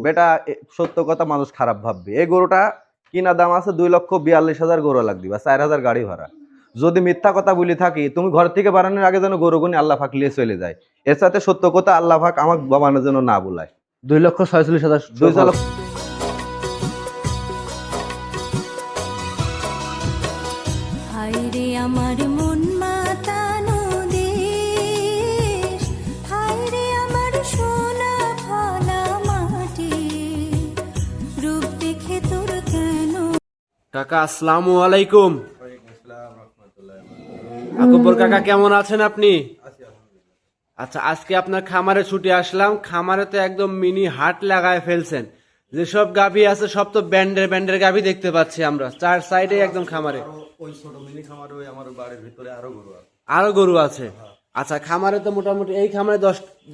বেটা সত্য কথা মানুষ খারাপ ভাববে। এই গরুটা কিনা দাম আছে 2,42,000 গরু লাগবে বা 4,000 গাড়ি ভাড়া। যদি মিথ্যা কথা বলি থাকি, তুমি ঘর থেকে বাড়ানোর আগে যেন গরু গুনি আল্লাহ পাক লিয়ে চলে যায়। এর সাথে সত্য কথা আল্লাহ পাক আমাকে বাবানোর জন্য না বলায়। 2,46,000 2 লক্ষ। হায়রে আমার মন মাতানো দেশ, হায়রে আমার সোনা ফলা মাটি, রূপ দেখে তোর কেন। কাকা আসসালামু আলাইকুম। আকবর কাকা কেমন আছেন আপনি? আচ্ছা, আজকে আপনার খামারে ছুটে আসলাম। খামারে তো একদম মিনি হাট লাগায় ফেলছেন। যেসব গাভী আছে সব তো ব্যান্ডের গাভী দেখতে পাচ্ছি আমরা, চার সাইডে একদম খামারে। ওই ছোট মিনি খামার, ওই আমার বাড়ির ভিতরে আরো গরু আছে। আরো গরু আছে? আচ্ছা, খামারে তো মোটামুটি এই খামারে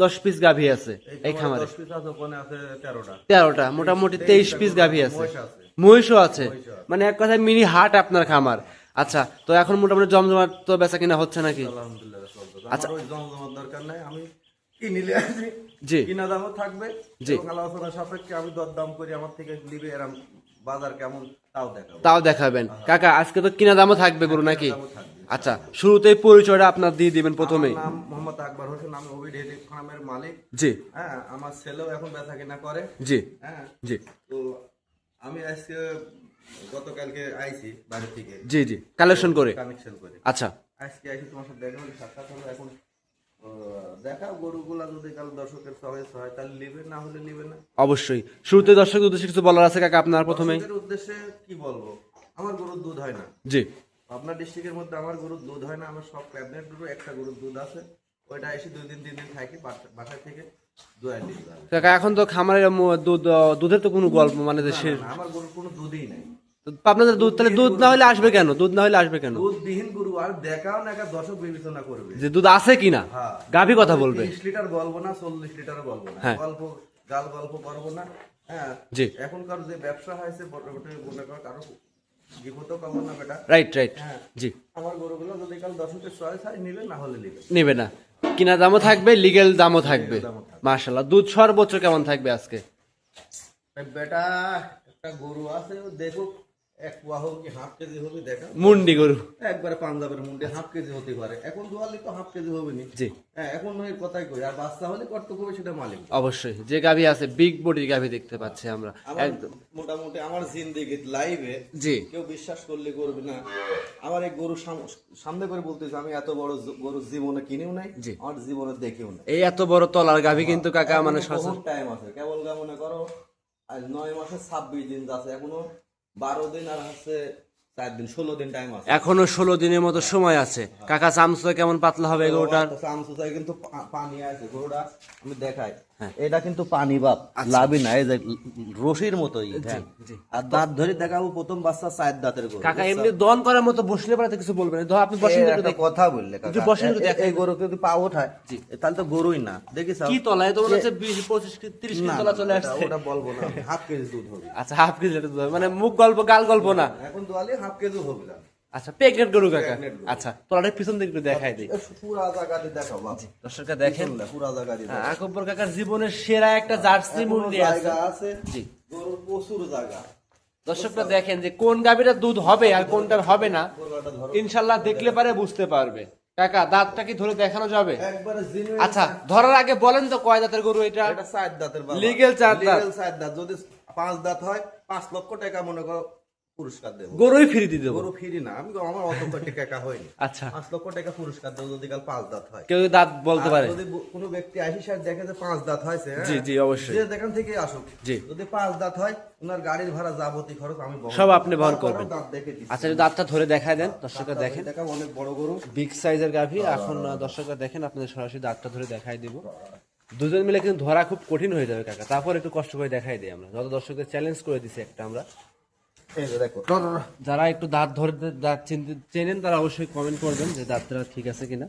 10 পিস গাভী আছে। এই খামারে 10 পিস আছে, ওখানে আছে 13টা। 13টা, মোটামুটি 23 পিস গাভী আছে। মহিষও আছে, মানে এক কথায় মিনি হাট আপনার খামার। আচ্ছা, তো এখন মোটামুটি জমজমাট তো বেচা কিনা হচ্ছে নাকি? আলহামদুলিল্লাহ চলতেছে। আচ্ছা। আমার ওই জমজমার দরকার নাই, আমি কিনিলে আসি, জি কিনা দামও থাকবে। জি। এবং আলোচনা সাপেক্ষে আমি দরদাম করি, আমার থেকে নিবে এরকম বাজার কেমন তাও দেখাবো। তাও দেখাবেন। কাকা আজকে তো কিনা দামও থাকবে গরু নাকি? দামও থাকবে। আচ্ছা, শুরুতেই পরিচয়টা আপনার দিয়ে দিবেন প্রথমেই। আমার নাম মোহাম্মদ আকবর হোসেন, আমি ওবি ডেইরি ফার্মের মালিক। জি হ্যাঁ, আমার ছেলেও এখন বেচা কিনা করে। জি হ্যাঁ, জি তো আমি আজকে গতকালকে আইছি বাড়ি থেকে জি জি কালেকশন করে। কানেকশন করে। আচ্ছা আজকে আইছি তোমার সাথে দেখা হলো, সাক্ষাৎ হলো। এখন দেখাও গরুগুলা যদি কাল দর্শকের চয়েস হয় তাহলে নিবে, না হলে নিবে না। অবশ্যই। শুরুতে দর্শক উদ্দেশ্যে কিছু বলার আছে কাকা আপনার প্রথমেই? দর্শকের উদ্দেশ্যে কি বলবো, আমার গরুর দুধ হয় না। জি পাবনা ডিস্ট্রিক্টের মধ্যে আমার গরুর দুধ হয় না। আমার সব ক্যাবিনেট গরু, একটা গরুর দুধ আছে, ওইটা এসে 2 দিন 3 দিন থাকি বাসায় থেকে দুয়ার নিয়ে যায়। কাকা এখন তো খামারের দুধের তো কোনো গল্প মানে যে না, আমার গরুর কোনো দুধই নাই। আপনাদের দুধ তাহলে দুধ না হলে আসবে কেন? দুধ না হলে আসবে কেন? দুধবিহীন গরু আর দেখাও না, একটা দর্শক বিবেচনা করবে যে দুধ আছে কিনা, হ্যাঁ। গাভী কথা বলবে। 30 লিটার বলবো না, 40 লিটারও বলবো না, হ্যাঁ। গল্প করবো না। হ্যাঁ, জি এখনকার যে ব্যবসা হয়েছে মনে করো কারো বিপদও পাবো না বেটা। Right right. হ্যাঁ, জি আমার গরুগুলো যদি কাল দর্শকের চয়েস হয় নিবে, না হলে নিবে। নেবে না, কিনা দামও থাকবে, লিগেল দামও থাকবে। দামও থাকবে। মাশাআল্লাহ। দুধ সর্বোচ্চ কেমন থাকবে আজকে? এই বেটা একটা গরু আছে, ও দেখো 1 পোয়া হোক কি হাফ কেজি হবে, দেখা মুন্ডি গরু। একবারে পাঞ্জাবের মুন্ডে হাফ কেজি হতে পারে। এখন দোয়ালি তো হাফ কেজি হবে নি। জি হ্যাঁ, এখন নয় কথাই কই। আর বাচ্চা হলে কত করবে সেটা মালিক। অবশ্যই, যে গাভী আছে বিগ বডির গাভী দেখতে পাচ্ছি আমরা আমার একদম। মোটামুটি আমার জিন্দেগি লাইভে জি কেউ বিশ্বাস করলে করবে না, আমার এই গরু সামনে করে বলতেছে আমি এত বড় গরু জীবনে কিনেও নাই, জি। আমার জীবনে দেখেও নাই। এই এত বড় তলার গাভী কিন্তু কাকা মানে বহুত টাইম আছে, কেবল মনে করো আজ 9 মাসে 26 দিন আছে, এখনো 12 দিন আর হচ্ছে 4 দিন, 16 দিন টাইম আছে। এখনো 16 দিনের মতো সময় আছে। কাকা চামচ কেমন পাতলা হবে এই গরুটার? আমসুসাই কিন্তু পানি আছে গরুটা, আমি দেখাই। হ্যাঁ। এটা কিন্তু পানি বাপ, লাভই না, এই যে রশির মতোই। হ্যাঁ। জি। আর দাঁত ধরে দেখাবো, প্রথম বাচ্চা 4 দাঁতের গরু। কাকা এমনি দন করার মতো বসলে পরে তো কিছু বলবেন না। ধর আপনি বসেন একটু একটা দেখি। কথা বললে কাকা, একটু বসেন একটু দেখেন। এই গরু যদি পা ওঠায় জি। তাহলে তো গরুই না, দেখিস কি তলায় তো মনে হচ্ছে 20-25 30 কেজি তলা চলে আসছে। ওটা বলবো না, হাফ কেজি দুধ হবে। আচ্ছা, হাফ কেজি দুধ হবে, মানে মুখ গল্প গাল গল্প না। এখন দোয়ালে হাফ কেজি হবে না। আচ্ছা, প্রেগনেন্ট গরু কাকা। Pregnant গরু। আচ্ছা, তলাটা পিছন দিকে একটু দেখাই দিই, পুরা জায়গাতে দেখাও বাপ, দর্শকরা দেখেন। পুরা জায়গাতে হ্যাঁ, আকবর কাকার জীবনের সেরা একটা জার্সি মুন্ডি আছে। জায়গা আছে, জি গরুর প্রচুর জায়গা। দর্শকরা দেখেন যে কোন গাভীটা দুধ হবে আর কোনটা হবে না, গরুটা ধরো ইনশাল্লাহ দেখলে পারে বুঝতে পারবে। কাকা দাঁতটা কি ধরে দেখানো যাবে? একবারে genuine। আচ্ছা, ধরার আগে বলেন তো কয় দাঁতের গরু এটা? এটা 4 দাঁতের বাবা, Legal 4 দাঁত। Legal 4 দাঁত। যদি 5 দাঁত হয় 5 লক্ষ টাকা মনে করো পুরস্কার দেবো। গরুই ফ্রি দিয়ে দেবো। গরু ফ্রি না, আমার অত কোটি টাকা হয়নি। আচ্ছা, 5 লক্ষ টাকা পুরস্কার দেবো যদি কাল 5 দাঁত হয়। কেউ দাঁত বলতে আর পারে? যদি কোনো ব্যক্তি আসি স্যার দেখে যে 5 দাঁত হয়েছে, হ্যাঁ, জি জি অবশ্যই। যে যেখান থেকে আসুক, জি। যদি 5 দাঁত হয় ওনার গাড়ির ভাড়া যাবতীয় খরচ আমি বহন সব করব। আপনি বহন তারপরেও করবেন। দাঁত দেখে দিচ্ছি। আচ্ছা, দাঁতটা ধরে দেখায় দেন, দর্শকরা দাঁতটা দেখেন। দেখাও, অনেক বড় গরু। বিগ সাইজের গাভী। এখন দর্শকরা দেখেন, আপনাদের সরাসরি দাঁতটা ধরে দেখাই দিব। দুজন মিলে কিন্তু ধরা খুব কঠিন হয়ে যাবে কাকা, তারপর একটু কষ্ট করে দেখাই দিই আমরা, যত দর্শকদের চ্যালেঞ্জ করে দিছি একটা আমরা। এই যে দেখো, যারা একটু দাঁত ধরে দাঁত চেনেন তারা অবশ্যই কমেন্ট করবেন যে দাঁতটা ঠিক আছে কিনা।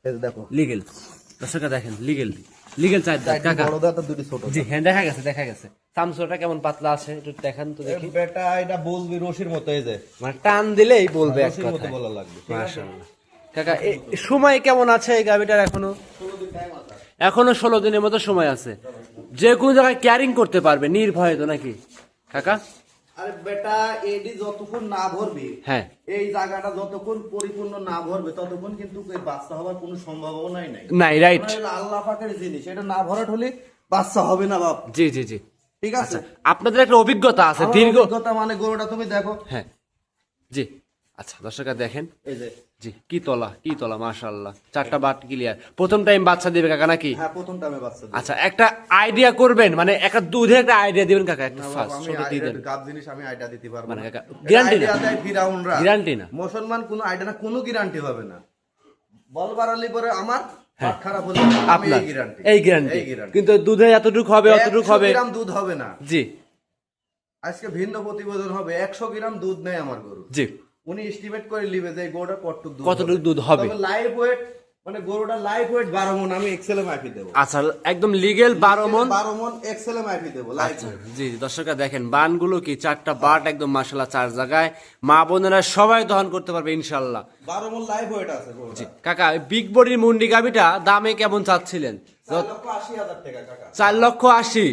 এই যে দেখো, লিগেল দর্শকরা দেখেন, লিগেল 4 দাঁত কাকা। বড় দাঁত আর দুটি ছোট। জি হ্যাঁ, দেখা গেছে। চামচটা কেমন পাতলা আছে একটু দেখান তো দেখি। বেটা এটা বলবি রশির মতো, এই যে মানে টান দিলেই বলবে এক রশির মতো কথায়। বলা লাগবে। মাশাআল্লাহ। কাকা সময় কেমন আছে এই গাভিটার এখনো? এখনো 16 দিনের মতো সময় আছে, যে কোনো জায়গায় ক্যারিং করতে পারবে নির্ভয়ে, তো নাকি কাকা? আরে বেটা, এডি যতক্ষণ না ভরবে, হ্যাঁ, এই জায়গাটা যতক্ষণ পরিপূর্ণ না ভরবে ততক্ষণ কিন্তু এই বাচ্চা হওয়ার কোনো সম্ভাবনাই নাই। নাই, রাইট। এটা হলো আল্লাহ পাকের জিনিস, এটা না ভরাট হলে বাচ্চা হবে না বাপ। জি জি জি। ঠিক আছে, আপনাদের একটা অভিজ্ঞতা আছে আমার দীর্ঘ। অভিজ্ঞতা মানে গরুটা তুমি দেখো, হ্যাঁ জি। আচ্ছা দর্শকরা দেখেন, এই যে জি কি তলা মাশাআল্লাহ, 4টা বাট ক্লিয়ার। প্রথম টাইম বাচ্চা দিবে কাকা নাকি? হ্যাঁ, প্রথম টাইমে বাচ্চা দিবে। আচ্ছা, একটা আইডিয়া করবেন, মানে একটা দুধের একটা আইডিয়া দিবেন কাকা, একটা না বাপ, ফার্স্ট আমি ছোট দিয়ে দেন। গাব জিনিস আমি আইডিয়া দিতে পারবো মানে না। কাকা গ্যারান্টি না, আইডিয়া দেয় ফিরাউনরা, গ্যারান্টি না। মুসলমান কোনো আইডিয়া না, কোনো গ্যারান্টি হবে না। বলবার আলী পরে আমার হ্যাঁ। পাট খারাপ হলে আমি আপনার এই গ্যারান্টি, এই গ্যারান্টি, এই গ্যারান্টি। কিন্তু দুধে এতটুকু হবে, অতটুকু 100 হবে। গ্রাম দুধ হবে না। জি আজকে ভিন্ন প্রতিবেদন হবে, 100 গ্রাম দুধ নেই আমার গরু। জি। উনি এস্টিমেট করে লিবে যে এই গরুটা কতটুকু দুধ হবে। লাইভ ওয়েট, মানে গরুটা লাইভ ওয়েট 12 মণ আমি এক্সেলে মাপি দেব। আচ্ছা, একদম লিগেল 12 মণ। 12 মণ এক্সেলে মাপি দেব লাইভ আচ্ছা, ওয়েট। জি দর্শকরা দেখেন বানগুলো কি 4টা বাট একদম মাশাআল্লাহ 4 জায়গায়, মা বোনেরা সবাই দহন করতে পারবে ইনশাআল্লাহ। 12 মণ লাইভ ওয়েট আছে গরুটা। কাকা বিগ বডির মুন্ডি গাবিটা দামে কেমন চাচ্ছিলেন? 4,80,000 টাকা কাকা। 4,80,000।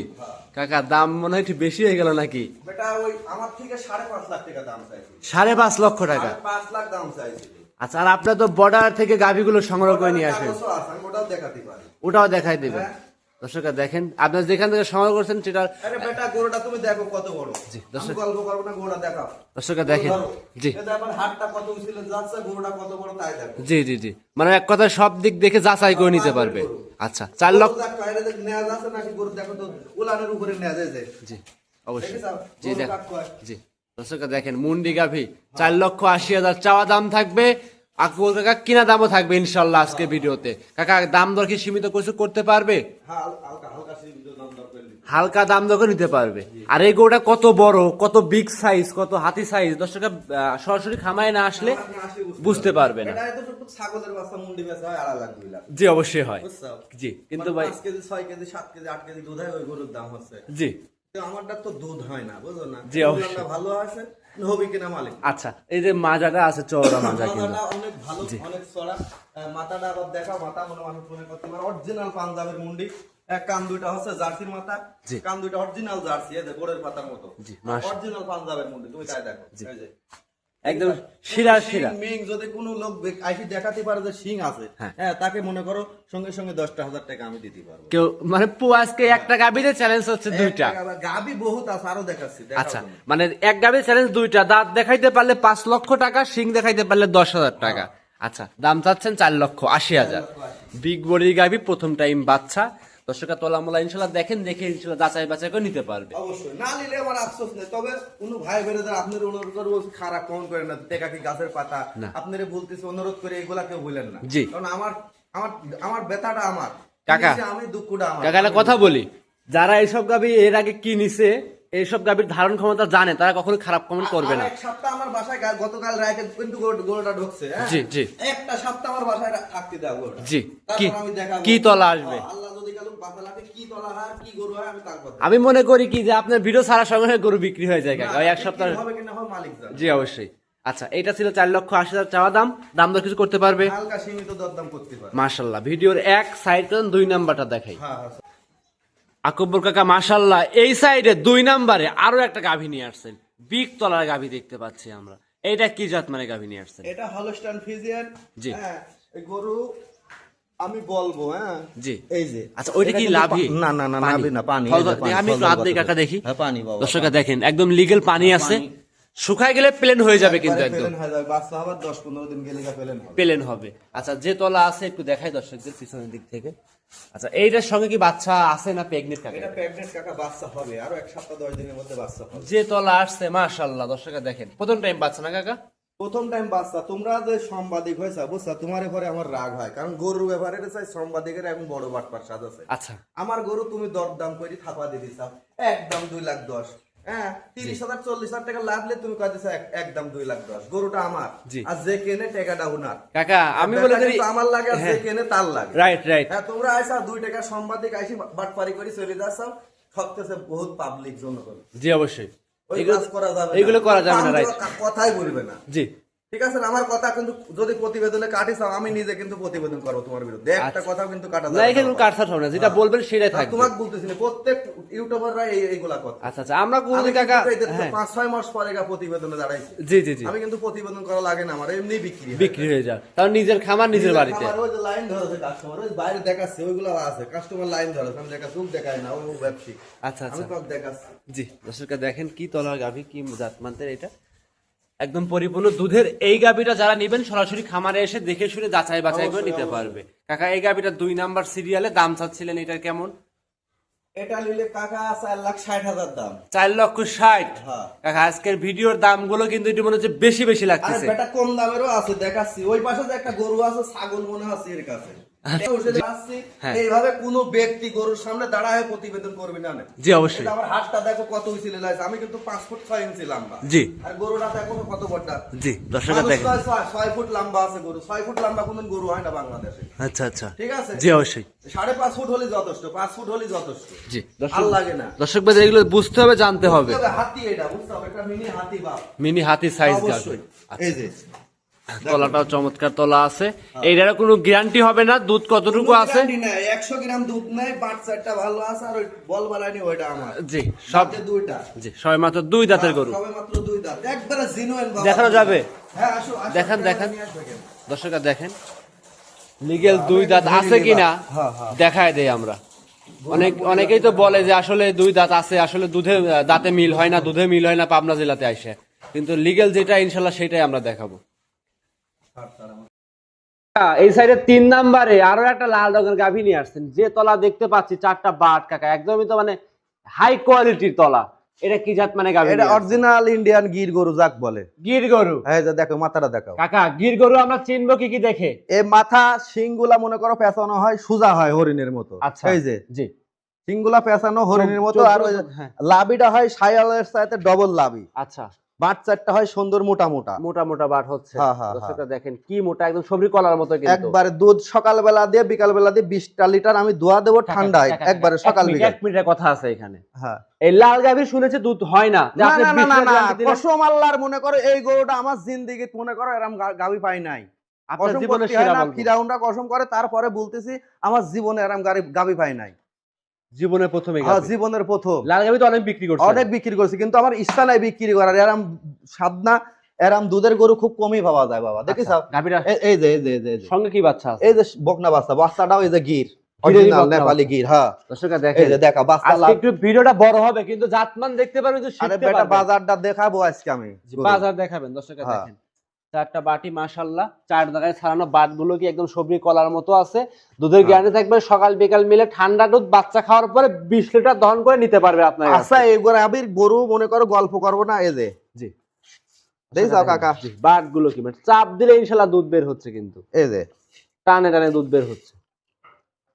কাকা দাম মনে হয় একটু বেশি হয়ে গেল নাকি? বেটা ওই আমার থেকে 5.5 লাখ টাকা দাম চাইছি। 5.5 লক্ষ টাকা। 5 লাখ দাম চাইছি। আচ্ছা, আর আপনার তো বর্ডার থেকে গাভিগুলো সংগ্রহ করে নিয়ে আসেন, কাগজও আছে, আমি ওটাও দেখাতে পারি। ওটাও দেখাই দেবেন। হ্যাঁ। দর্শকরা দেখেন, আপনার যেখান থেকে সংগ্রহ করছেন সেটা। আরে বেটা, গরুটা তুমি দেখো কত বড়। জি, আমি গল্প করবো না, গরুটা দেখাও। দর্শকরা দেখেন। ধরো। জি এই দেখো হাতটা কত উঁচুলে যাচ্ছে, গরুটা কত বড় তাই দেখো। জি জি জি, মানে এক কথা সব দিক দেখে যাচাই করে নিতে পারবে। আচ্ছা, 4 লক্ষ। গরু দেখো, এর দেখো নেওয়া যাচ্ছে নাকি, গরু দেখো তো উলানের উপরে নেওয়া যায় যে। জি অবশ্যই। দেখেছো? জি গরু দেখ, কাট কয়। জি দর্শকরা দেখেন মুন্ডি গাভি 4,80,000 চাওয়া দাম থাকবে, আকবর কাকা কিনা দামও থাকবে ইনশাল্লাহ আজকে ভিডিওতে। কাকা দাম দর কি সীমিত কিছু করতে পারবে? হ্যাঁ, হালকা হালকা সীমিত দাম দর করে নিতে। হালকা দাম দর করে নিতে পারবে। আর এই গরুটা কত বড়, কত বিগ সাইজ, কত হাতি সাইজ, দর্শকরা সরাসরি খামায় না আসলে বুঝতে পারবে না। এটা এতটুকু ছাগলের বাচ্চা মুন্ডি বেচা হয় 2.5 লাখ 2 লাখ। জি অবশ্যই হয়। বুঝছো? জি কিন্তু মানে ভাই, 5 কেজি 6 কেজি 7 কেজি 8 কেজি দুধ হয়, ওই গরুর দাম হচ্ছে। জি তো আমারটা তো দুধ হয় না, বুঝো না? জি, অবশ্যই। উলানটা ভালো আছে, হবে কিনা মালিক। আচ্ছা, এই যে মাজাটা আছে চওড়া মাজা, কিন্তু মাথাটা অনেক ভালো, অনেক চড়া। মাথাটা আবার দেখাও, মাথা মনে মানুষ মনে করতে পারে অরিজিনাল পাঞ্জাবের মুন্ডি। কান দুইটা হচ্ছে জার্সির মাথা, জি। কান দুইটা অরিজিনাল জার্সি, এই যে গোড়ের পাতার মতো। জি, মাশাআল্লাহ। অরিজিনাল পাঞ্জাবের মুন্ডি, তুমি তাই দেখো। এই যে একদম শিরা শিরা। শিং মিং যদি কোনো লোক আইসি দেখাতে পারে যে শিং আছে, হ্যাঁ। হ্যাঁ, তাকে মনে করো সঙ্গে সঙ্গে 10,000 টাকা আমি দিতে পারবো। কেউ মানে আজকে একটা গাবিতে চ্যালেঞ্জ হচ্ছে 2টা। গাবি বহুত আছে, আরো দেখাচ্ছি, দেখাও আচ্ছা, তুমি। মানে এক গাবির চ্যালেঞ্জ 2টা, দাঁত দেখাইতে পারলে 5 লক্ষ টাকা, শিং দেখাইতে পারলে 10,000 টাকা। আচ্ছা, দাম চাচ্ছেন 4,80,000। বিগ বডির গাবি, প্রথম টাইম বাচ্চা। দর্শকরা তোলামোলা ইনশাল্লাহ দেখেন, দেখে ইনশাল্লাহ যাচাই বাছাই করে নিতে পারবে। অবশ্যই না নিলে আমার আফসোস নেই, তবে কোনো ভাই বেড়েদের আপনার অনুরোধ করবো, খারাপ কমন করেন না, টেকা কি গাছের পাতা, না। আপনারা বলতেছে অনুরোধ করে এগুলা কেউ বলেন না। জি। কারণ আমার আমার আমার ব্যথাটা আমার কাকা, কিনেছি আমি, দুঃখটা আমার। কাকা একটা কথা বলি, যারা এইসব গাবি এর আগে কিনেছে, এইসব গাবির ধারণ ক্ষমতা জানে, তারা কখনো খারাপ কমেন্ট করবে না। আর এক সপ্তাহ আমার বাসায় গতকাল রাতে কিন্তু গরুটা ঢুকছে, হ্যাঁ? জি, জি। একটা সপ্তাহ আমার বাসায় থাকতে দাও গরুটা। জি, তারপর কি- আমি দেখাবো কি তলা আসবে। আল্লাহ যদি কালু বাসা লাগে কি তলা হয়, কি গরু হয়, আমি তারপর আমি মনে করি কি যে আপনার ভিডিও ছাড়ার সঙ্গে সঙ্গে গরু বিক্রি হয়ে যায় কাকা, ওই এক সপ্তাহ। হবে কিনা হবে মালিক জানে। জি অবশ্যই। আচ্ছা, এটা ছিল 4,80,000 চাওয়া দাম, দাম দর কিছু করতে পারবে হালকা সীমিত দরদাম করতে পারে। মাশাল্লাহ। ভিডিওর এক সাইড 2 নাম্বারটা দেখাই। হ্যাঁ, হ্যাঁ। আকবর কাকা মাশাল্লাহ এই সাইডে 2 নাম্বারে আরো একটা গাভী নিয়ে আসছেন, বিগ তলার গাভী দেখতে পাচ্ছি আমরা। এইটা কি জাত মানে গাভী নিয়ে আসছেন? এটা হলস্টাইন ফ্রিজিয়ান। জি। হ্যাঁ, এই গরু আমি বলবো, হ্যাঁ। জি। এই যে আচ্ছা, ওইটা কি কিন্তু লাভি? না না না, নাভি না, পানি। ফল এই যে ধর- পানি, আমি একটু ফল হাত দিয়ে ধর কাকা দেখি। হ্যাঁ, পানি বাবা। দর্শকরা দেখেন, একদম লিগেল পানি আছে, শুকায় গেলে প্লেন হয়ে যাবে কিন্তু একবারে একদম পেলেন হয়ে যাবে, বাচ্চা আবার 10-15 দিন গেলে পেলেন হবে। প্লেন হবে। আচ্ছা, যে তলা আছে একটু দেখাই দর্শকদের পিছনের দিক থেকে। আচ্ছা, এইটার সঙ্গে কি বাচ্চা আছে না প্রেগনেন্ট কাকা? এটা প্রেগনেন্ট কাকা, বাচ্চা হবে আরো 1 সপ্তাহ 10 দিনের মধ্যে বাচ্চা হবে। যে তলা আসছে মাশাআল্লাহ, দর্শকরা দেখেন প্রথম টাইম বাচ্চা না কাকা? প্রথম টাইম বাচ্চা। তোমরা যে সাংবাদিক হয়েছে বুঝছা, তোমার এবারে আমার রাগ হয়, কারণ গরুর ব্যাপারে চাই সাংবাদিকের এখন বড় বাটপার সাজ আছে। আচ্ছা, আমার গরু তুমি দরদাম করে থাপা দিয়ে দিছাও, একদম 2,10,000। হ্যাঁ, 30,000 40,000 টাকা লাভলে তুমি কইতেছ একদম 2,10,000। গরুটা আমার, জি। আর যে কেনে টাকাটা উনার। কাকা আমি বলে ব্যাপারটা দিই, কিন্তু আমার লাগে, আর যে কেনে তার লাগে। Right right. হ্যাঁ, তোমরা আইসা 2 টাকা সাংবাদিক আইসি বাটপারি করে চলে যাচ্ছাও, ঠকতেছে বহুত পাবলিক জনগণ। জি অবশ্যই, ওই এগুলো কাজ করা যাবে না। এগুলো করা যাবে না, রাইট। কথাই বলবে না। জি, ঠিক আছে আমার কথা কিন্তু যদি প্রতিবেদনে কাটিস আমি নিজে কিন্তু প্রতিবেদন করবো তোমার বিরুদ্ধে একটা কথাও কিন্তু কাটা না যাবে এখানে কোনো কাটছাট হবে না, যেটা বলবেন সেটাই না। থাকবে। তোমাকে বলতেছি না, প্রত্যেক ইউটিউবাররা এইগুলা কথা। আচ্ছা আচ্ছা, আমরা কোনদিন কাকা, হ্যাঁ 5-6 মাস পরে প্রতিবেদনে দাঁড়াইছি। জি জি জি, আমি কিন্তু প্রতিবেদন করা লাগে না, আমার এমনি বিক্রি হয়। বিক্রি হয়ে যায়, তাও নিজের খামার নিজের বাড়িতে। আমার ওই যে লাইন ধরেছে কাস্টমার, ওই বাইরে দেখাচ্ছে ওইগুলো আছে, কাস্টমার লাইন ধরেছে, আমি দেখা চোখ দেখাই না, ওই ব্যবসায়িক আচ্ছা আমি আচ্ছা, তো দেখাচ্ছি। জি দর্শকরা দেখেন কি তলার গাভী, কি জাত মানতের, এটা একদম পরিপূর্ণ দুধের। এই গাভীটা যারা নেবেন সরাসরি খামারে এসে দেখে শুনে যাচাই বাছাই করে নিতে পারবে। কাকা এই গাভীটা 2 নাম্বার সিরিয়ালে দাম চাচ্ছিলেন, এটার কেমন? এটা নিলে কাকা 4,60,000 দাম। 4,60,000। হ্যাঁ। কাকা আজকের ভিডিওর দামগুলো কিন্তু একটু মনে হচ্ছে বেশি বেশি আরে লাগতেছে। বেটা কম দামেরও আছে দেখাচ্ছি, ওই পাশে যে একটা গরু আছে ছাগল মনে আছে এর কাছে। হ্যাঁ। এইভাবে কোনো ব্যক্তি গরুর সামনে দাঁড়ায় প্রতিবেদন করবি না। জি অবশ্যই। এটা আমার হাতটা দেখো কত হইছিল, আমি কিন্তু 5 ফুট 6 ইঞ্চি লম্বা। জি। আর গরুটা দেখো কত বড়টা। জি দর্শকরা দেখেন। 6 ফুট লম্বা আছে গরু, 6 ফুট লম্বা কোন গরু হয় না বাংলাদেশে। আচ্ছা আচ্ছা, ঠিক আছে। জি অবশ্যই। 5.5 ফুট হলে যথেষ্ট, 5 ফুট হলে যথেষ্ট। জি ভাল লাগে না। দর্শক ভাই এগুলো বুঝতে হবে, জানতে হবে। হাতি এটা বুঝতে হবে, এটা মিনি হাতি বাপ। মিনি হাতি সাইজ গাভী। অবশ্যই। এই যে তলাটাও চমৎকার তলা আছে। এইটার কোনো গ্যারান্টি হবে না দুধ কতটুকু আছে? 100 গ্রাম দুধ নাই, বাচ্চাটা ভালো আছে, আর ওই বল বালানি ওইটা আমার। জি সব দাঁতে দুইটা। জি সবে মাত্র 2 দাঁতের গরু। সবে মাত্র 2 দাঁত, একবারে জিনুইন বাবা। দেখানো যাবে? হ্যাঁ আসো আসো। দেখেন দেখেন দর্শকরা দেখেন লিগেল 2 দাঁত আছে কিনা দেখায় দেই আমরা। অনেকেই তো বলে যে আসলে 2 দাঁত আছে, আসলে দুধে দাঁতে মিল হয় না, দুধে মিল হয় না পাবনা জেলাতে আইসে, কিন্তু লিগেল যেটা ইনশাল্লাহ সেটাই আমরা দেখাবো। এই সাইডে 3 নাম্বারে আরো একটা লাল রঙের গাভী নিয়ে আসছেন, যে তলা দেখতে পাচ্ছি 4টা বাট কাকা, একদমই তো মানে হাই কোয়ালিটির তলা। এটা কি জাত মানে গাভী? এটা অরিজিনাল ইন্ডিয়ান গির গরু যাক বলে। গির গরু। এই যে দেখো মাথাটা দেখো কাকা, গির গরু আমরা চিনবো কি কি দেখে? এই মাথা শিংগুলা মনে করো পেঁচানো হয়, সোজা হয় হরিণের মতো। আচ্ছা। এই যে জি শিংগুলা পেঁচানো হরিণের মতো, আর ওই হ্যাঁ। লাবিটা হয় শায়ালের সাথে ডবল লাবি। আচ্ছা, বাট চারটা হয় সুন্দর মোটা মোটা। মোটা মোটা বাট হচ্ছে। হ্যাঁ, হ্যাঁ, দর্শকরা দেখেন কি মোটা, একদম সবরি কলার মতো কিন্তু। একবারে দুধ সকালবেলা দিয়ে বিকালবেলা দিয়ে 20টা লিটার আমি দোয়া দেবো ঠান্ডায়, একবারে সকাল বিকাল। 1 মিনিটের কথা আছে এখানে। হ্যাঁ এই লাল গাভী শুনেছে দুধ হয় না, যে না আপনি না 20 না না গ্যারান্টি দিলেন। কসম আল্লাহর, মনে করো এই গরুটা আমার জিন্দেগি মনে করো এরকম গাবি পাই নাই। আপনার কসম জীবনে করতে হয় সেরা না, বলবো। ফিরাউনরা কসম করে, তারপরে বলতেছি আমার জীবনে এরকম গাবি পাই নাই। জীবনে প্রথমে হ্যাঁ জীবনের প্রথম। লাল গাভী তো অনেক বিক্রি করছে, অনেক বিক্রি করছি, কিন্তু আমার ইচ্ছা নাই বিক্রি করার। এরম সাদনা এরম দুধের গরু খুব কমই পাওয়া যায় বাবা, দেখিস? গাভীরা এই যে এই যে এই যে এই যে সঙ্গে কি বাচ্চা আছে? এই যে বকনা বাচ্চা, বাচ্চাটাও এই যে গির, গিরেরই অরিজিনাল বকনা নেপালি বাচ্চা। গির। হ্যাঁ দর্শকরা এই দেখেন, যে দেখা বাচ্চা আজকে একটু ভিডিওটা বড় হবে কিন্তু জাতমান দেখতে পারবেন, যে আরে শিখতে বেটা পারবেন। বাজারটা দেখাবো আজকে আমি। বাজার দেখাবেন দর্শকরা হ্যাঁ। দেখেন। 4টা বাটি মাশাআল্লাহ, 4 জায়গায় ছাড়ানো বাট গুলো কি একদম সবরি কলার মতো আছে। দুধের গ্যারান্টি থাকবে, সকাল বিকাল মিলে ঠান্ডা দুধ বাচ্চা খাওয়ার পরে 20 লিটার দহন করে নিতে পারবে আপনার কাছে। আচ্ছা এইগুলো আবির গরু মনে করো গল্প করবো না। এই যে জি দেখ যাও কাকা, বাট গুলো কি মানে চাপ দিলে ইনশাআল্লাহ দুধ বের হচ্ছে, কিন্তু এই যে টানে টানে দুধ বের হচ্ছে।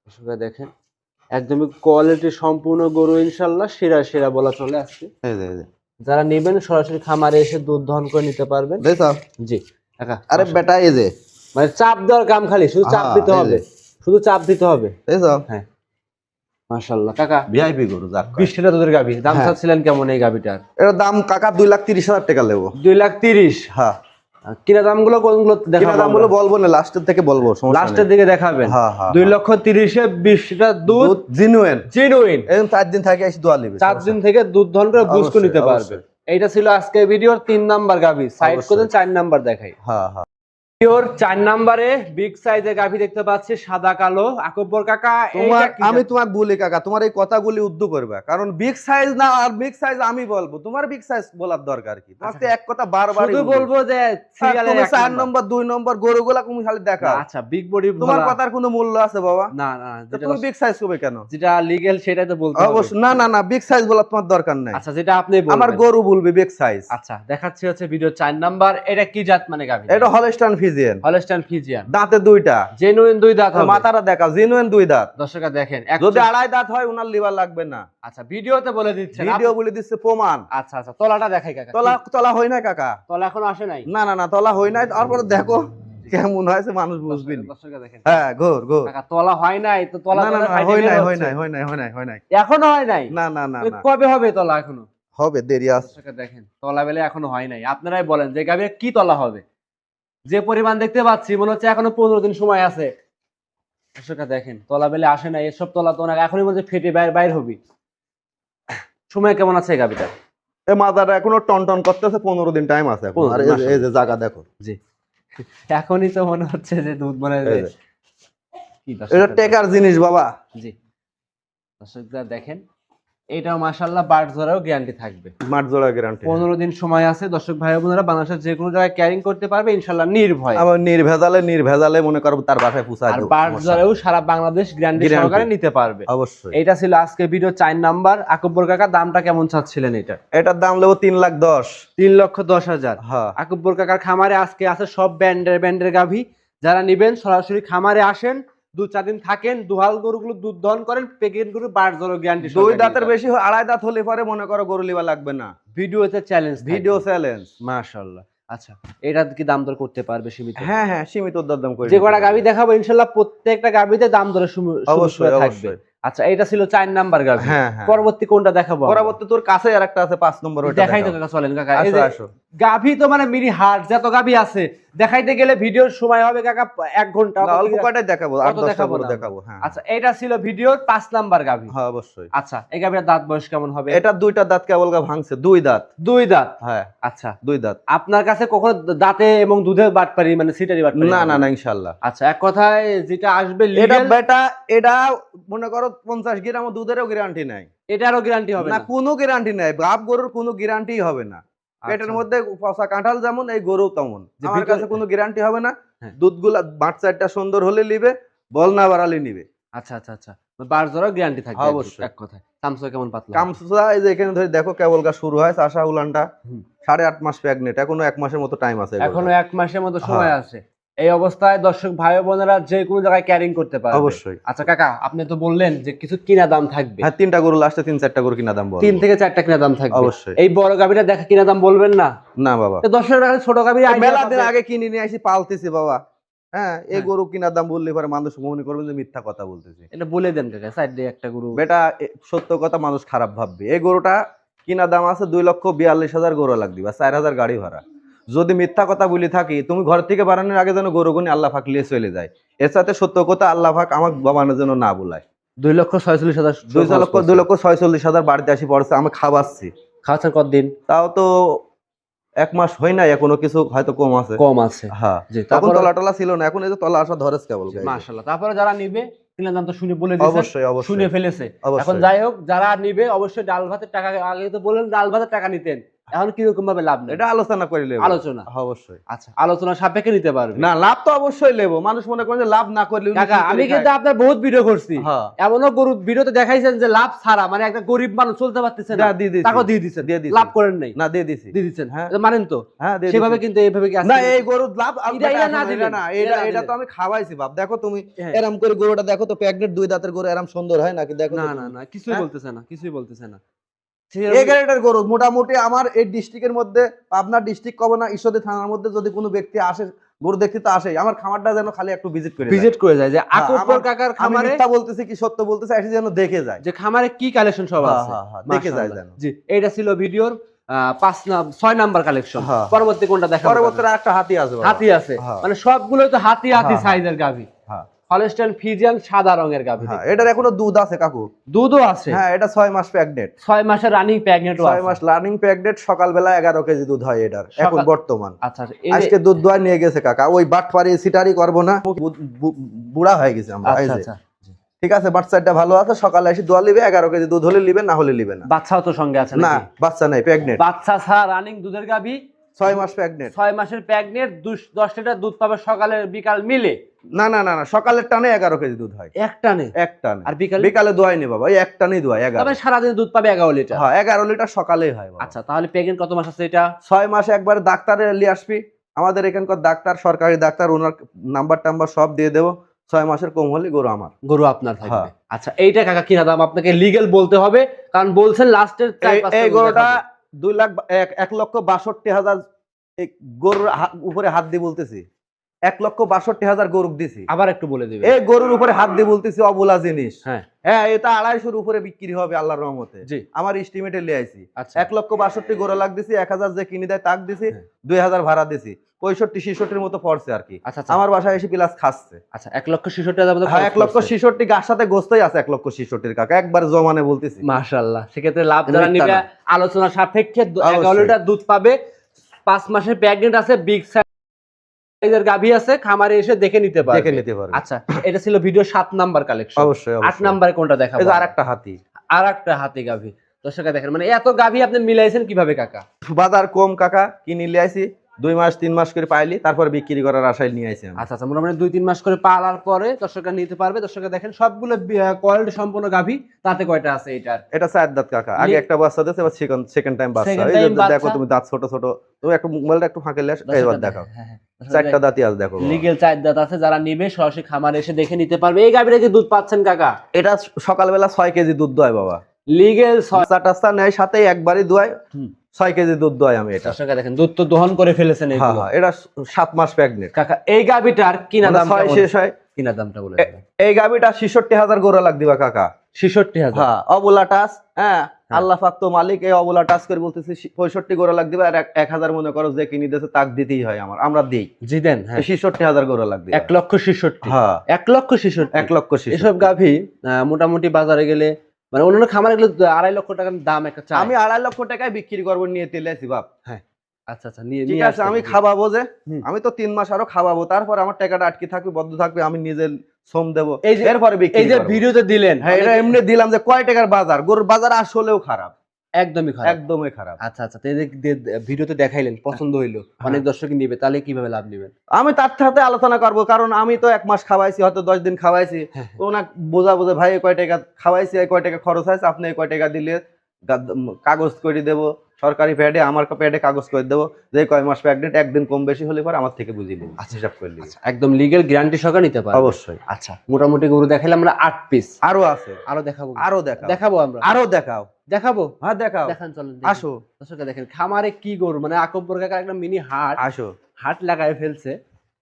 দর্শকরা দেখেন একদমই কোয়ালিটি সম্পূর্ণ গরু, ইনশাআল্লাহ সেরা সেরা বলা চলে আজকে। এই যে এই যে যারা নেবেন সরাসরি খামারে এসে দুধ দহন করে নিতে পারবেন। দেখ যাও। জি কাকা, আরে বেটা এই যে মানে চাপ দেওয়ার কাম, খালি শুধু চাপ হ্যাঁ, দিতে এই হবে, যে। শুধু চাপ দিতে হবে। দেখ যাও। হ্যাঁ মাশাআল্লাহ কাকা, ভিআইপি গরু যাক। 20 লিটার দুধের গাভী। দাম হ্যাঁ। চাচ্ছিলেন কেমন এই গাভীটার? এর দাম কাকা 2,30,000 টাকা নেবো। 2,30,000। হ্যাঁ কিনা দামগুলো কোনগুলো কিনা দেখাবো? দামগুলো বলবো না, লাস্টের থেকে বলবো, সমস্যা লাস্টের নেই। দিকে দেখাবেন। হ্যাঁ, হ্যাঁ, 2,30,000 এ 20 লিটার দুধ দুধ জিনুইন, জেনুইন। এরকম 4 দিন থাকে এসে দোয়া নেবে। 4 দিন থেকে দুধ দহন করে বুঝ করে অবশ্যই, নিতে পারবে। অবশ্যই। এইটা ছিল আজকে ভিডিওর 3 নাম্বার গাভী। সাইড অবশ্যই। করে 4 নাম্বার দেখাই। হ্যাঁ হ্যাঁ ভিডিওর 4 নাম্বারে বিগ সাইজের গাভী দেখতে পাচ্ছি, সাদা কালো। আকবর কাকা, তোমার এইটা কি আমি জাত? তোমাকে বলি কাকা, তোমার এই কথাগুলি উদ্দু করবে, কারণ বিগ সাইজ না, আর বিগ সাইজ আমি বলবো, তোমার বিগ সাইজ বলার দরকার কি? তোমার তো এক কথা বারবার শুধু বলবো যে সিরিয়ালের 4 নম্বর 2 নম্বর গরুগুলা তুমি খালি দেখা। আচ্ছা বিগ বডি তোমার কথার কোনো মূল্য আছে বাবা? না না, তো তুমি বিগ সাইজ করবে কেন? যেটা লিগ্যাল সেটাই তো বলতে হবে। অবশ্যই না না না, বিগ সাইজ বলা তোমার দরকার নাই। আচ্ছা যেটা আপনি বলবেন। আমার গরু বলবে বিগ সাইজ। আচ্ছা দেখাচ্ছি হচ্ছে ভিডিও 4 নাম্বার। এটা কি জাত মানে গাভী? এটা হলস্টাইন ফ্রিজিয়ান, হলস্টাইন ফ্রিজিয়ান, দাঁতে 2টা, জেনুইন 2 দাঁত হবে। মাথাটা দেখা জেনুইন 2 দাঁত। দর্শকরা দেখেন, যদি 2.5 দাঁত হয় উনার লিভার লাগবে না। আচ্ছা ভিডিওতে বলে দিচ্ছেন, ভিডিও বলে দিচ্ছে প্রমাণ। আচ্ছা আচ্ছা, তলাটা দেখাই কাকা। তলা তলা হয় না কাকা, তলা এখনো আসে নাই। না না না তলা হয় নাই। তারপরে দেখো কেমন হয়েছে, মানুষ বুঝবি না। দর্শকরা দেখেন, হ্যাঁ ঘোর ঘোর। কাকা তলা হয় নাই তো, তলা না না না, ফাইনাল হয় নাই হচ্ছে। হয় নাই হয় নাই হয় নাই হয় নাই, এখনো হয় নাই। না না না না, কবে হবে তলা? এখনো হবে, দেরি আছে। দর্শকরা দেখেন তলা বেলে এখনো হয় নাই। আপনারাই বলেন যে গাভীর কি তলা হবে? যে পরিমাণ দেখতে পাচ্ছি মনে হচ্ছে এখনো 15 দিন সময় আছে। দর্শকরা দেখেন তলা বেলে আসে না, এসব তলা তো না এখনই মধ্যে ফেটে বাইর হবি। সময় কেমন আছে এই গাবিটা? এই মাদাটা এখনো টন করতেছে, 15 দিন টাইম আছে এখন। 15 আর এই যে জায়গা দেখো, জি এখনই তো মনে হচ্ছে যে দুধ মনে এই যে। কি এটা টেকার জিনিস বাবা। জি দর্শকরা দেখেন, এটাও মাশাআল্লাহ বাট ধরাও গ্যারান্টি থাকবে। মাঠ জোড়া গ্যারান্টি। 15 দিন সময় আছে। দর্শক ভাই বোনেরা বাংলাদেশের যে কোনো জায়গায় ক্যারিং করতে পারবে ইনশাআল্লাহ নির্ভয়। আবার নির্ভেজালে মনে করো তার বাসায় পৌঁছায় আর দেব। বাট ধরেও সারা বাংলাদেশ গ্যারান্টি সহকারে নিতে পারবে। অবশ্যই। এইটা ছিল আজকে ভিডিও 4 নাম্বার। আকব্বর কাকা দামটা কেমন চাচ্ছিলেন এটা? এটার দাম নেবো 3,10,000। 3,10,000। হ্যাঁ। আকব্বর কাকার খামারে আজকে আছে সব ব্যান্ডের গাভী। যারা নিবেন সরাসরি খামারে আসেন, 2-4 দিন থাকেন, দুহাল গরুগুলো দুধ দহন করেন, প্রেগনেন্ট গরু বাট ধরো গ্যারান্টি। 2 দাঁতের বেশি হয়, 2.5 দাঁত হলে পরে মনে করো গরু লিবা লাগবে না। ভিডিওতে চ্যালেঞ্জ, ভিডিও চ্যালেঞ্জ। মাশাআল্লাহ। আচ্ছা এটা কি দাম দর করতে পারবে সীমিত? হ্যাঁ হ্যাঁ, সীমিত দরদাম করে। যে কটা গাভী দেখাবো ইনশাআল্লাহ প্রত্যেকটা গাভীতে দাম দরে অবশ্যই থাকবে। অবশ্যই। আচ্ছা এটা ছিল 4 নাম্বার গাভী। হ্যাঁ হ্যাঁ। পরবর্তী কোনটা দেখাবো? পরবর্তী তোর কাছে আরেকটা আছে 5 নম্বর, ওটা দেখাই তো দেখাও। কাকা, চলেন কাকা। এই আসো যে আসো। গাভী তো মানে মিনি হাট যত গাভী আছে দেখাইতে গেলে ভিডিওর সময় হবে কাকা 1 ঘন্টা। না, অল্প কয়টাই দেখাবো, 8-10টা দেখাবো গরু না। দেখাবো। হ্যাঁ আচ্ছা এটা ছিল ভিডিওর 5 নাম্বার গাভী। হ্যাঁ অবশ্যই। আচ্ছা এই গাভীর দাঁত বয়স কেমন হবে? এটা 2টা দাঁত কেবল ভাঙছে, 2 দাঁত। 2 দাঁত। হ্যাঁ আচ্ছা 2 দাঁত। আপনার কাছে কখনো দাঁতে এবং দুধে বাটপারি মানে সিটারি বাটপারি? না না না, ইনশাআল্লাহ। আচ্ছা এক কথায় যেটা আসবে এটা লিগ্যাল, বেটা, এটা মনে করো 50 গ্রাম দুধেরও গ্যারান্টি নাই। এটারও গ্যারান্টি হবে না, না? কোনো গ্যারান্টি নাই। বাপ গরুর কোনো গ্যারান্টি হবে না। পেটের আচ্ছা। মধ্যে পচা কাঁঠাল যেমন, এই গরু তেমন। যে আমার কাছে কোনো গ্যারান্টি হবে না। হ্যাঁ। দুধগুলা বাট চারটা সুন্দর হলে নিবে, বল না বাড়ালে নিবে। আচ্ছা আচ্ছা আচ্ছা, বার ধরাও গ্যারান্টি থাকবে অবশ্যই। এক কথায়। সামসা কেমন পাতলা? কামসুসা এই যে এখানে ধরে দেখো, কেবল গা শুরু হয় চাষা উলানটা। হুম। 8.5 মাস প্রেগনেন্ট, এখনো 1 মাসের মতো টাইম আছে। এখনো 1 মাসের মতো সময় হ্যাঁ। আছে। এই অবস্থায় দর্শক ভাই বোনেরা যে কোনো জায়গায় ক্যারিং করতে পারবে। অবশ্যই। আচ্ছা কাকা আপনি তো বললেন যে কিছু কিনা দাম থাকবে। হ্যাঁ 3টা গরু, লাস্টে 3-4টা গরু কিনা দাম বল। 3 থেকে 4টা কিনা দাম থাকবে অবশ্যই। এই বড় গাভীটা দেখা কিনা দাম বলবেন না? না বাবা, তো দর্শকরা কাছে ছোট গাভীর মেলা দিন আগে কিনে নিয়ে আসি, পালতেছি বাবা। হ্যাঁ, এই হ্যাঁ। গরু কিনা দাম বললে পরে মানুষ মনে করবেন যে মিথ্যা কথা বলতেছি। এটা বলে দেন কাকা, সাইড দিয়ে একটা গরু। বেটা সত্য কথা মানুষ খারাপ ভাববে। এই গরুটা কিনা দাম আছে 2,42,000 গরু লাগবে বা 4,000 গাড়ি ভাড়া। যদি মিথ্যা কথা বলি থাকি, তুমি ঘর থেকে বাড়ানোর আগে যেন গরু গুনি আল্লাহ পাক লিয়ে চলে যায়। এর সাথে সত্য কথা আল্লাহ পাক আমাকে বাবানোর জন্য না বলায়। 2,46,000। 2,46,000 বাড়িতে আসি পড়ছে, আমি খাওয়াচ্ছি। খাওয়াচ্ছেন কতদিন? তাও তো 1 মাস হয় না, এখনো কিছু হয়তো কম আছে। কম আছে। হ্যাঁ, জি তখন তারপর তলা টলা ছিল না, এখন এই যে তলা আসা ধরেছে কেবল। মাশাআল্লাহ। তারপরে যারা নিবে কিনা দাম তো শুনে বলে দিয়েছেন, অবশ্যই অবশ্যই শুনে ফেলেছে। অবশ্যই। এখন যাই হোক যারা নিবে অবশ্যই ডাল ভাতের টাকা, আগে তো বললেন ডাল ভাতের টাকা নিতেন, এখন কিরকম ভাবে লাভ নেই এটা আলোচনা করে নেব। আলোচনা? অবশ্যই। আচ্ছা আলোচনা সাপেক্ষে নিতে পারবে না, লাভ তো অবশ্যই নেব। মানুষ মনে করেন যে লাভ না করলে উনি কাকা। কি করে আমি কিন্তু খায়? আপনার বহুত ভিডিও করছি, হ্যাঁ। এমনও গরু ভিডিওতে দেখাইছেন যে লাভ ছাড়া মানে একটা গরিব মানুষ চলতে পারতেছে না, দিয়ে দিছি। টাকা দিয়ে দিচ্ছেন, দিয়ে দিছি। লাভ করেন নাই? না, দিয়ে দিছি। দিয়ে দিচ্ছেন, হ্যাঁ। এটা মানেন তো? হ্যাঁ, দিয়ে সেভাবে দিছি। কিন্তু এইভাবে কি না, আসলে এই গরুর লাভ এটা না না দিলেন, না, এটা এটা না তো আমি খাওয়াইছি বাপ। দেখো তুমি হ্যাঁ। এরম করে গরুটা দেখো তো, প্রেগনেন্ট 2 দাঁতের গরু এরম সুন্দর হয় নাকি? দেখো না তো না তুমি। না, কিছুই হ্যাঁ? বলতেছে না, কিছুই বলতেছে না। এই গ্রেডের গরু মোটামুটি আমার এই ডিস্ট্রিক্টের মধ্যে, পাবনা ডিস্ট্রিক্ট কব না, ঈশ্বরদী থানার মধ্যে যদি কোনো ব্যক্তি আসে গরু দেখতে, তো আসেই। আমার খামারটা যেন খালি একটু ভিজিট করে ভিজিট করে যায় যে হ্যাঁ, আকব্বর আমার- কাকার আমি খামারে, মিথ্যা বলতেছি কি সত্য বলতেছি, এসে যেন দেখে যায়। যে খামারে কি কালেকশন সব হ্যাঁ, আছে। হ্যাঁ, হ্যাঁ, দেখে যায় মাশাআল্লাহ। যেন। জি এটা ছিল ভিডিওর 6 নাম্বার কালেকশন। হ্যাঁ। পরবর্তী কোনটা দেখাবো? পরবর্তী একটা হাতি আছে বাবা। হাতি আছে, হ্যাঁ। মানে সবগুলোই তো হাতি হাতি হ্যাঁ, সাইজের গাভী। হ্যাঁ হলস্টাইন ফ্রিজিয়ান সাদা রঙের গাভী। হ্যাঁ, এটার এখনো দুধ আছে কাকু। দুধও আছে। হ্যাঁ, এটা 6 মাস প্রেগনেন্ট। 6 মাসের রানিং প্রেগন্যান্টও 6 আছে। মাস লার্নিং প্রেগনেন্ট। সকালবেলা 11 কেজি দুধ হয় এটার এখন বর্তমান। আচ্ছা এই যে- আজকে দুধ দোয়া নিয়ে গেছে কাকা। ওই বাটপারি সিটারি করব না, বুড়া হয়ে গেছে আমরা। এই আচ্ছা যে। আচ্ছা, ঠিক আছে, বাচ্চাটা ভালো আছে। সকালে এসে দোয়া লিবে, 11 কেজি দুধ হলে লিবে, না হলে লিবে না। বাচ্চাও তো সঙ্গে আছে না, নাকি? বাচ্চা নাই, প্রেগনেন্ট। বাচ্চা ছাড়া রানিং দুধের গাভী, 6 মাস প্রেগনেন্ট। 6 মাসের প্রেগনেন্ট, 10 লিটার দুধ পাবে সকালে বিকাল মিলে। না না না না, সকালের টানে 11 কেজি দুধ হয়, এক টানে। এক টানে। আর বিকালে? বিকালে দোয়াই নেই বাবা, ওই এক টানেই দোয়া 11। তবে সারাদিন দুধ পাবে 11 লিটার। হ্যাঁ, 11 লিটার সকালেই হয় বাবা। আচ্ছা তাহলে প্রেগনেন্ট কত মাস আছে এটা? 6 মাসে একবার ডাক্তারের নিয়ে আসবি। আমাদের এখানকার ডাক্তার, সরকারি ডাক্তার, ওনার নাম্বার টাম্বার সব দিয়ে দেবো। 6 মাসের কম হলে গরু আমার। গরু আপনার থাকবে। হ্যাঁ। আচ্ছা এইটা কাকা কিনা দাম আপনাকে লিগ্যাল বলতে হবে, কারণ বলছেন লাস্টের এই গরুটা 1,62,000 এই গরুর উপরে হাত দিয়ে বলতেছি, 1,62,000 গরু দিছি। আবার একটু বলে দিবেন। এই গরুর উপরে হাত দিয়ে বলতেছি অবলা জিনিস। হ্যাঁ হ্যাঁ, এটা 250 উপরে বিক্রি হবে আল্লাহর রহমতে। জি। আমার এস্টিমেটে লিয়ে আইছি। আচ্ছা 1,62,000 গরু লাগ দিছি, 1,000 যে কিনে দেয় তাক দিছি, হ্যাঁ। 2,000 ভাড়া দিছি, 65-66 মতো পড়ছে আর কি। আচ্ছা আচ্ছা আমার বাসায় এসে প্লাস খাচ্ছে। আচ্ছা 1,66,000 মতো হ্যাঁ, 1,66,000 গার সাথে গোস্তই আছে 1,66,000 কাকা, একবার জমানে বলতেছি। মাশাআল্লাহ। সেক্ষেত্রে লাভ এটা যারা মিথ্যা নিবে না। আলোচনা সাপেক্ষে 11 অবশ্যই। লিটার দুধ পাবে, 5 মাসের প্রেগন্যান্ট আছে, বিগ সাইজের গাভী আছে, খামারে এসে দেখে নিতে পারবে। দেখে নিতে পারবে। আচ্ছা এটা ছিল ভিডিও 7 নাম্বার কালেকশন। অবশ্যই 8 নাম্বারে কোনটা দেখাবো? এই যে আরেকটা হাতি। আরেকটা হাতি গাভী। দর্শকরা দেখেন মানে এত গাভী আপনি মিলাইছেন কিভাবে কাকা? বাজার কম কাকা, কিনে নিয়ে আইছি, 2 মাস 3 মাস করে পাইলি, তারপর বিক্রি করার আশায় নিয়ে আইছি আমি। আচ্ছা আচ্ছা মোটামুটি 2-3 মাস করে পালার পরে দর্শকরা নিতে পারবে। দর্শকরা দেখেন সবগুলো কোয়ালিটি সম্পন্ন গাভী। তাতে কয়টা আছে এটার? এটা 4 দাঁত কাকা, আগে একটা বাচ্চা দিয়েছে, এবার সেকেন্ড টাইম বাচ্চা। Second এই যে time বাচ্চা। দেখো তুমি দাঁত ছোট ছোট, তুমি একটু মোবাইলটা একটু ফাঁকে লেস, এবার দেখাও। হ্যাঁ হ্যাঁ 4টা দাঁতই আছে দেখো বাবা। লিগেল 4 দাঁত আছে, যারা নিবে সরাসরি খামারে এসে দেখে নিতে পারবে। এই গাভীরা কি দুধ পাচ্ছেন কাকা? এটা সকালবেলা 6 কেজি দুধ দোয় বাবা। লিগেল 6। বাচ্চা টাচ্চা নেয় সাথে একবারই দোয়, 6 কেজি দুধ দোয় আমি এটা। দর্শকরা দেখেন দুধ তো দহন করে ফেলেছেন হ্যাঁ এগুলো। হ্যাঁ, এটা 7 মাস প্রেগনেন্ট কাকা এই গাভীটার কিনা দাম 6 কেমন? শেষ হয়। কিনা দামটা বলে দেন। এই গাবিটা 66,000 গোরা লাগ দিবা কাকা। 66,000। হ্যাঁ, অবলা টাচ। হ্যাঁ, আল্লাহ পাক তো মালিক, এই অবলা টাচ করে বলতেছি 65 গোরা লাগ দিবা, আর 1,000 মনে করো যে কিনে দিয়েছে তাক দিতেই হয়, আমরা দিই। জি দেন। হ্যাঁ 66,000 গোরা লাগ দিবা। 1,66,000। হ্যাঁ 1,66,000। 1,66,000। এসব গাভী মোটামুটি বাজারে গেলে মানে অন্যান্য খামারে গেলে 2.5 লক্ষ টাকার দাম একটা চাই। আমি 2.5 লক্ষ টাকায় বিক্রি করবো নিয়ে তেলে আছি বাপ। আচ্ছা আচ্ছা নিয়ে ঠিক নিয়ে আছে, আমি খাওয়াবো যে, হুম। আমি তো 3 মাস আরো খাওয়াবো, তারপর আমার টাকাটা আটকে থাকবে, বদ্ধ থাকবে, আমি নিজে শ্রম দেবো, এই যে- এরপরে বিক্রি এই যে করবো। ভিডিওতে দিলেন হ্যাঁ, এটা এমনি দিলাম যে কয় টাকার বাজার, গরুর বাজার আসলেও খারাপ, একদমই খারাপ। একদমই খারাপ। আচ্ছা আচ্ছা তো এই যে ভিডিওতে দেখাইলেন, পছন্দ হইলো, অনেক দর্শক নিবে, তাহলে কিভাবে লাভ নেবেন? আমি তার সাথে আলোচনা করবো, কারণ আমি তো 1 মাস খাওয়াইছি, হয়তো 10 দিন খাওয়াইছি, ওনাকে বোঝা ভাই এই কয় টাকা খাওয়াইছি, এই কয় টাকা খরচ হয়েছে, আপনি এই কয় টাকা দিলে কাগজ করে দেবো, সরকারি প্যাডে, আমার প্যাডে কাগজ করে দেবো, যে কয় মাস প্রেগনেন্ট, একদিন কম বেশি হলে পরে আমার থেকে বুঝিয়ে দিন, হিসাব করে দিন। একদম লিগ্যাল গ্যারান্টি সহকারে নিতে পারবে। অবশ্যই। আচ্ছা মোটামুটি গরু দেখাইলাম আমরা 8 পিস, আরো আছে, আরো দেখাবো, আরো দেখাও, দেখাবো আমরা, আরো দেখাও, দেখাবো, হ্যাঁ দেখাও, দেখান চলেন আসো, দর্শকরা দেখেন খামারে কি গরু, মানে আকব্বর কাকার একটা মিনি আসো, হাট লাগায় ফেলছে।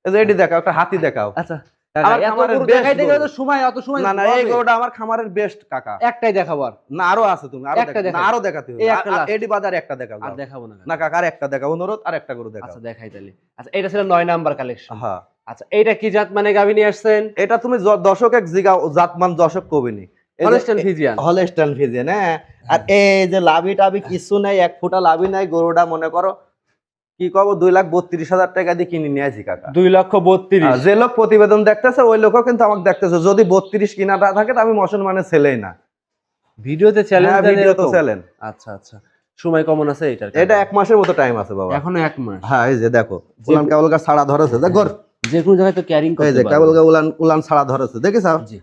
এই যে এটি দেখাও, একটা হাতি দেখাও। আচ্ছা আমার এত খামারের গরু best দেখাইতে গেলে তো গরু। অত সময় না না, এই হবে। গরুটা আমার খামারের বেস্ট কাকা। একটাই দেখাবো আর না আরো আছে, তুমি আরো একটা দেখাও, দেখাও। না আরো দেখাতে হবে, এই একটা last। এডি বাজার একটা দেখাও, আর যাও। দেখাবো না। না কাকা, আর একটা দেখাও, অনুরোধ, আর একটা গরু দেখাও। আচ্ছা দেখাই তাহলে। আচ্ছা এটা ছিল 9 নাম্বার কালেকশন। হ্যাঁ, আচ্ছা এইটা কি জাত মানে গাভী নিয়ে আসছেন? এটা তুমি দশক এক জিগাও, জাতমান দশক কবিনি, হলস্টাইন ফ্রিজিয়ান। Holstein Friesian. হ্যাঁ, আর এই যে লাভি টাভি কিছু নাই, 1 ফুটা লাভি নাই, গরুটা মনে করো কি কব 2,32,000 টাকা দিয়ে কিনে নিয়ে আসি কাকা। 2,32,000। আর যে লোক প্রতিবেদন দেখতেছে ওই লোকও কিন্তু আমাকে দেখতেছে, যদি 32 কিনাটা থাকে তো আমি মুসলমানের ছেলেই না। ভিডিওতে চ্যালেঞ্জ হ্যাঁ, দেন ভিডিও তো এরকম? চ্যালেঞ্জ। আচ্ছা আচ্ছা সময় কেমন আছে এটার? এটা 1 মাসের মতো টাইম আছে বাবা। এখনো 1 মাস। হ্যাঁ, এই যে দেখো উলান কেবল ছাড়া ধরেছে, দেখ গর, যে কোনো জায়গায় তো ক্যারিং এই করতে যে পারবে। কেবল উলান ছাড়া ধরেছে, দেখেছ? জি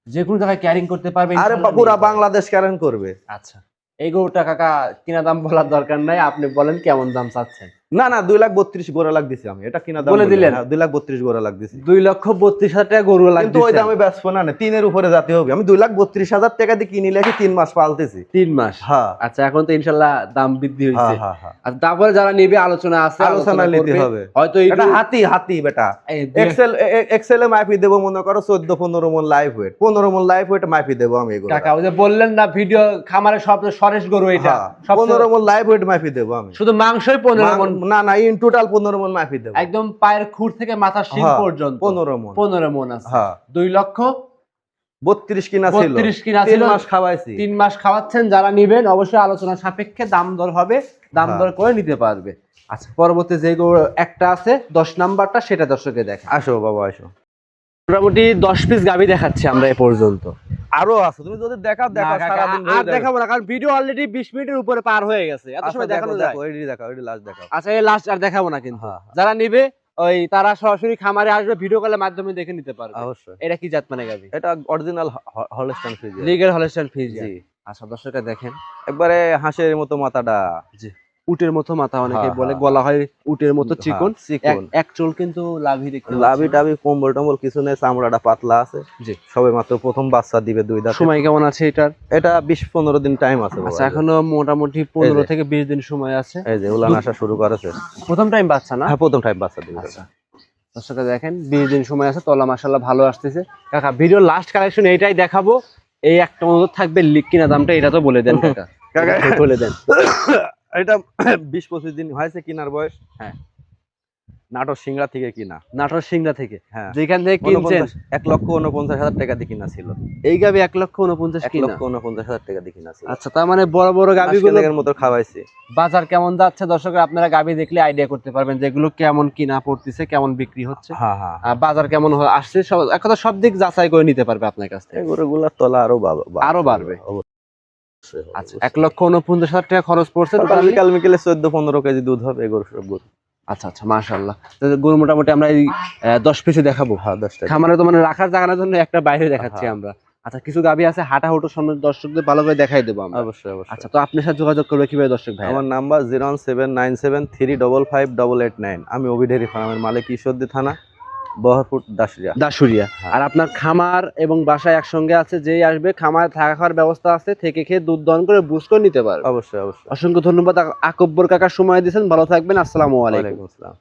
যে কোনো জায়গায় ক্যারিং করতে পারবে আরে ইনশাআল্লাহ পুরা নিয়ে যাবে। বাংলাদেশ ক্যারেন করবে। আচ্ছা এই গরুটা কাকা কিনা দাম বলার দরকার নাই, আপনি বলেন কেমন দাম চাচ্ছেন? না না, 2,32,000 গোড়া লাগ দিছি আমি, এটা কিনা দাম বলে দিলেন? 2,32,000 গোড়া লাগ দিছি। 2,32,000 টাকা গরু কিন্তু ওই লাগবে দামে বেচবো না, 3-এর উপরে যেতে হবে। আমি 2,32,000 টাকা দিয়ে কিনে লেখি, 3 মাস পালতেছি। 3 মাস। হ্যাঁ আচ্ছা এখন তো ইনশাআল্লাহ দাম বৃদ্ধি হয়েছে। হ্যাঁ হ্যাঁ, আর তারপরে যারা নেবে আলোচনা আছে, আলোচনা নিতে করবে। হবে। হয়তো এটা হাতি বেটা, এক্সেলে মাইপি দেবো মনে করো 14-15 মন লাইভ ওয়েট, 15 মন লাইভ ওয়েট মাইপি দেবো আমি এগুলো। কাকা ওই যে বললেন না ভিডিও খামারে সব সরেশ গরু এটা, সব 15 মন লাইভ ওয়েট মাইপি দেবো আমি। শুধু মাংসই 15 মণ। না না, ইন টোটাল 15 মন মাইপি দেবো, একদম পায়ের খুর থেকে মাথার শিং হ্যাঁ, পর্যন্ত 15 মন। 15 মণ আছে। হ্যাঁ, 2,32,000 কিনা ছিল, 32 কিনা 3 ছিল, মাস খাওয়াইছি। 3 মাস খাওয়াচ্ছেন। যারা নিবেন অবশ্যই আলোচনা সাপেক্ষে দাম দর হবে, দাম দর করে নিতে পারবে। আচ্ছা পরবর্তী যে গরু একটা আছে 10 নাম্বারটা, সেটা দর্শকে দেখা। আসো বাবা আসো, মোটামুটি 10 পিস গাভী দেখাচ্ছি আমরা এ পর্যন্ত। আরো আছে, তুমি যদি দেখাও না কাকা, সারাদিন আর দেখাবো না, কারণ ভিডিও অলরেডি 20 মিনিটের উপরে পার হয়ে গেছে, এত সময় দেখানো যায়? দেখাও, এটি লাস্ট দেখাও। আচ্ছা এই লাস্ট আর দেখাবো না কিন্তু। হ্যাঁ, যারা নিবে ওই তারা সরাসরি খামারে আসবে, ভিডিও কলের মাধ্যমে দেখে নিতে পারবে। অবশ্যই। এটা কি জাত মানে গাভী? এটা original Holstein Friesian. Legal Holstein Friesian. জি, আচ্ছা দর্শকরা দেখেন একবারে হাঁসের মতো মাথাটা, জি উটের মতো মাথা, অনেকে হ্যাঁ, বলে হ্যাঁ। গলা হয় উটের মতো চিকন, চিকন। এক চুল কিন্তু লাভি দেখতে লাভি টাভি কম্বল টম্বল কিছু নেই, চামড়াটা পাতলা আছে। জি সবে মাত্র প্রথম বাচ্চা দিবে 2 দাঁত। সময় কেমন আছে এটার? এটা 20-15 দিন টাইম আছে বাবা। আচ্ছা এখনো মোটামুটি 15 থেকে 20 দিন সময় আছে। এই যে উলান আসা শুরু করেছে, প্রথম টাইম বাচ্চা না? হ্যাঁ প্রথম টাইম বাচ্চা দিবে। আচ্ছা দর্শকরা দেখেন 20 দিন সময় আছে, তলা মাশাআল্লাহ ভালো আসতেছে। কাকা ভিডিও লাস্ট কালেকশন এইটাই দেখাবো, এই একটা অনুরোধ থাকবে, কিনা দামটা এটা তো বলে দেন কাকা। কাকা বলে দেন। এটা 20-25 দিন হয়েছে কিনার বয়স। হ্যাঁ, নাটোর সিংড়া থেকে কিনা। নাটোর সিংড়া থেকে, হ্যাঁ, যেখান থেকে কিনছেন 1,49,000 টাকা দিয়ে কিনা ছিল। এই গাবি 1,49,000 কিনা। 1,49,000 টাকা দিয়ে কিনা ছিল। আচ্ছা, তার মানে বড় বড় গাবিগুলো গাবিগুলোর মতো খাওয়াইছি। বাজার কেমন যাচ্ছে দর্শকরা আপনারা গাবি দেখলে আইডিয়া করতে পারবেন যেগুলো কেমন কিনা পড়তেছে, কেমন বিক্রি হচ্ছে, হ্যাঁ হ্যাঁ, আর বাজার কেমন আসছে, এক কথা সব দিক যাচাই করে নিতে পারবে আপনার কাছ থেকে। এই গরুগুলার তলা আরো বাড়বে। অবশ্যই। আচ্ছা, 1,49,000 টাকা খরচ পড়ছে টোটাল বিকাল মিকেলে 14-15 কেজি দুধ হবে এই গরু সব গরু। আচ্ছা আচ্ছা, মাশাআল্লাহ। তো গরু মোটামুটি আমরা এই 10 পিসে দেখাবো। হ্যাঁ, 10টা। খামারে তো মানে রাখার জায়গার জন্য একটা বাইরে দেখাচ্ছি হ্যাঁ। আমরা। আচ্ছা, কিছু গাবি আছে হাঁটা হুটোর সামনে দর্শকদের ভালো করে দেখাই দেবো আমরা। অবশ্যই অবশ্যই। আচ্ছা, তো আপনার সাথে যোগাযোগ করবে কিভাবে দর্শক ভাই? আমার নাম্বার 01797355889। আমি অভি ডেয়ারি ফার্মের মালিক, ঈশ্বরদী থানা, বহরপুর, দাসুরিয়া। আর আপনার খামার এবং বাসায় একসঙ্গে আছে, যেই আসবে খামারে থাকা খাওয়ার ব্যবস্থা আছে, থেকে খেয়ে দুধ দহন করে বুঝ করে নিতে পারবে। অবশ্যই অবশ্যই। অসংখ্য ধন্যবাদ আকব্বর কাকা, সময় দিয়েছেন, ভালো থাকবেন, আসসালামু আলাইকুম। ওয়ালাইকুম আসসালাম।